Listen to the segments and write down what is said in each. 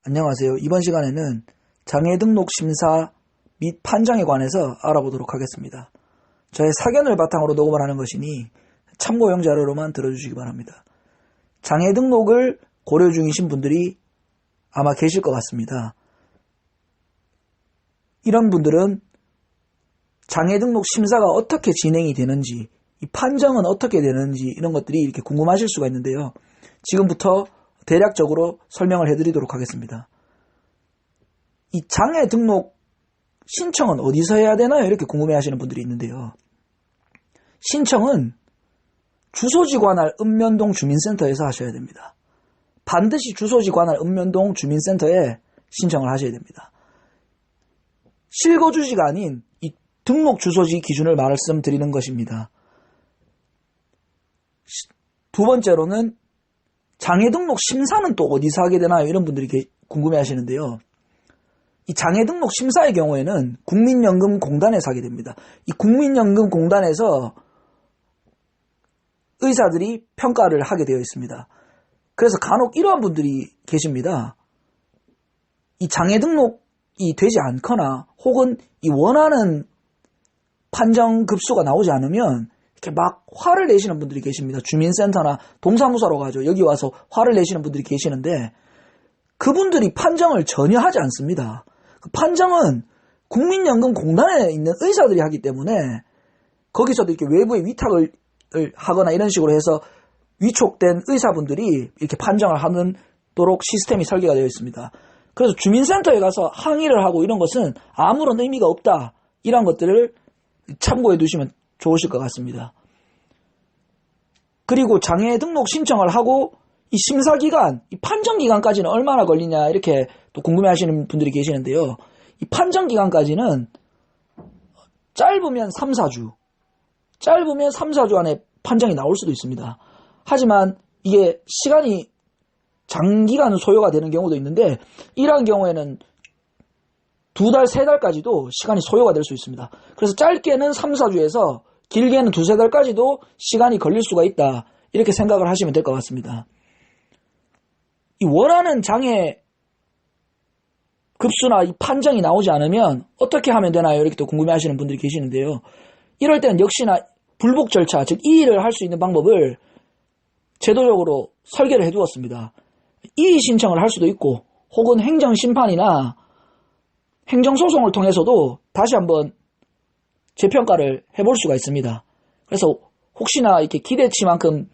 안녕하세요. 이번 시간에는 장애 등록 심사 및 판정에 관해서 알아보도록 하겠습니다. 저의 사견을 바탕으로 녹음을 하는 것이니 참고용 자료로만 들어주시기 바랍니다. 장애 등록을 고려 중이신 분들이 아마 계실 것 같습니다. 이런 분들은 장애 등록 심사가 어떻게 진행이 되는지, 이 판정은 어떻게 되는지 이런 것들이 이렇게 궁금하실 수가 있는데요. 지금부터 대략적으로 설명을 해드리도록 하겠습니다. 이 장애 등록 신청은 어디서 해야 되나요? 이렇게 궁금해 하시는 분들이 있는데요. 신청은 주소지 관할 읍면동 주민센터에서 하셔야 됩니다. 반드시 주소지 관할 읍면동 주민센터에 신청을 하셔야 됩니다. 실거주지가 아닌 이 등록 주소지 기준을 말씀드리는 것입니다. 두 번째로는 장애 등록 심사는 또 어디서 하게 되나요? 이런 분들이 궁금해 하시는데요. 이 장애 등록 심사의 경우에는 국민연금공단에서 하게 됩니다. 이 국민연금공단에서 의사들이 평가를 하게 되어 있습니다. 그래서 간혹 이러한 분들이 계십니다. 이 장애 등록이 되지 않거나 혹은 이 원하는 판정 급수가 나오지 않으면 이렇게 막 화를 내시는 분들이 계십니다. 주민센터나 동사무소로 가죠. 여기 와서 화를 내시는 분들이 계시는데 그분들이 판정을 전혀 하지 않습니다. 그 판정은 국민연금공단에 있는 의사들이 하기 때문에 거기서도 이렇게 외부에 위탁을 하거나 이런 식으로 해서 위촉된 의사분들이 이렇게 판정을 하도록 시스템이 설계가 되어 있습니다. 그래서 주민센터에 가서 항의를 하고 이런 것은 아무런 의미가 없다. 이런 것들을 참고해 두시면 좋으실 것 같습니다. 그리고 장애 등록 신청을 하고 이 심사기간, 이 판정기간까지는 얼마나 걸리냐 이렇게 또 궁금해하시는 분들이 계시는데요. 이 판정기간까지는 짧으면 3, 4주, 짧으면 3, 4주 안에 판정이 나올 수도 있습니다. 하지만 이게 시간이 장기간 소요가 되는 경우도 있는데 이러한 경우에는 2달, 3달까지도 시간이 소요가 될 수 있습니다. 그래서 짧게는 3, 4주에서 길게는 2, 3달까지도 시간이 걸릴 수가 있다. 이렇게 생각을 하시면 될 것 같습니다. 이 원하는 장애 급수나 이 판정이 나오지 않으면 어떻게 하면 되나요? 이렇게 또 궁금해 하시는 분들이 계시는데요. 이럴 때는 역시나 불복 절차, 즉 이의를 할 수 있는 방법을 제도적으로 설계를 해두었습니다. 이의 신청을 할 수도 있고 혹은 행정심판이나 행정소송을 통해서도 다시 한번 재평가를 해볼 수가 있습니다. 그래서 혹시나 이렇게 기대치만큼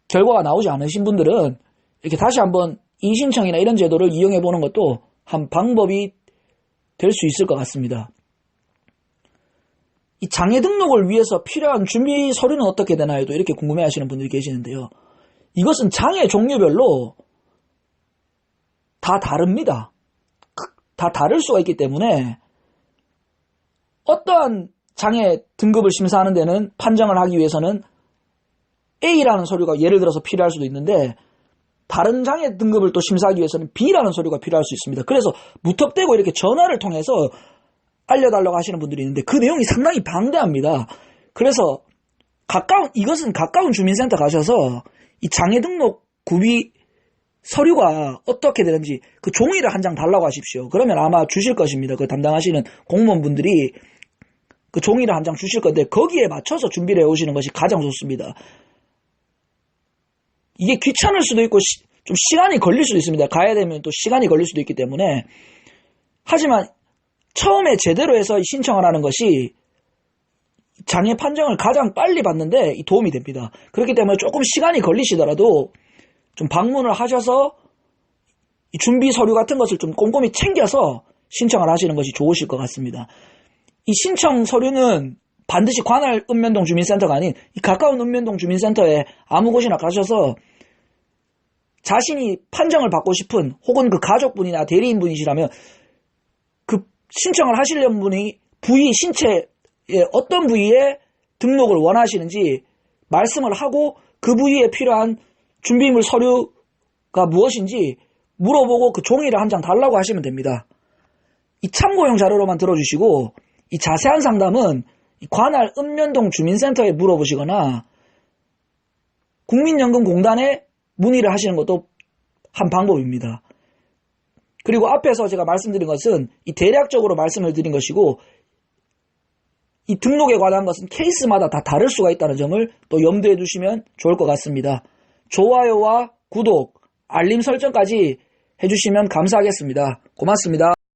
결과가 나오지 않으신 분들은 이렇게 다시 한번 이의신청이나 이런 제도를 이용해 보는 것도 한 방법이 될 수 있을 것 같습니다. 이 장애 등록을 위해서 필요한 준비 서류는 어떻게 되나요? 또 이렇게 궁금해 하시는 분들이 계시는데요. 이것은 장애 종류별로 다 다릅니다. 다 다를 수가 있기 때문에 어떠한 장애 등급을 심사하는 데는 판정을 하기 위해서는 A라는 서류가 예를 들어서 필요할 수도 있는데 다른 장애 등급을 또 심사하기 위해서는 B라는 서류가 필요할 수 있습니다. 그래서 무턱대고 이렇게 전화를 통해서 알려달라고 하시는 분들이 있는데 그 내용이 상당히 방대합니다. 그래서 이것은 가까운 주민센터 가셔서 이 장애 등록 구비 서류가 어떻게 되는지 그 종이를 한 장 달라고 하십시오. 그러면 아마 주실 것입니다. 그 담당하시는 공무원분들이 그 종이를 한 장 주실 건데 거기에 맞춰서 준비를 해오시는 것이 가장 좋습니다. 이게 귀찮을 수도 있고 좀 시간이 걸릴 수도 있습니다. 가야 되면 또 시간이 걸릴 수도 있기 때문에 하지만 처음에 제대로 해서 신청을 하는 것이 장애 판정을 가장 빨리 받는데 도움이 됩니다. 그렇기 때문에 조금 시간이 걸리시더라도 좀 방문을 하셔서 이 준비 서류 같은 것을 좀 꼼꼼히 챙겨서 신청을 하시는 것이 좋으실 것 같습니다. 이 신청 서류는 반드시 관할 읍면동 주민센터가 아닌 이 가까운 읍면동 주민센터에 아무 곳이나 가셔서 자신이 판정을 받고 싶은 혹은 그 가족분이나 대리인분이시라면 그 신청을 하시려는 분이 신체의 어떤 부위에 등록을 원하시는지 말씀을 하고 그 부위에 필요한 준비물 서류가 무엇인지 물어보고 그 종이를 한 장 달라고 하시면 됩니다. 이 참고용 자료로만 들어주시고 이 자세한 상담은 관할 읍면동 주민센터에 물어보시거나 국민연금공단에 문의를 하시는 것도 한 방법입니다. 그리고 앞에서 제가 말씀드린 것은 이 대략적으로 말씀을 드린 것이고, 이 등록에 관한 것은 케이스마다 다 다를 수가 있다는 점을 또 염두에 두시면 좋을 것 같습니다. 좋아요와 구독, 알림 설정까지 해주시면 감사하겠습니다. 고맙습니다.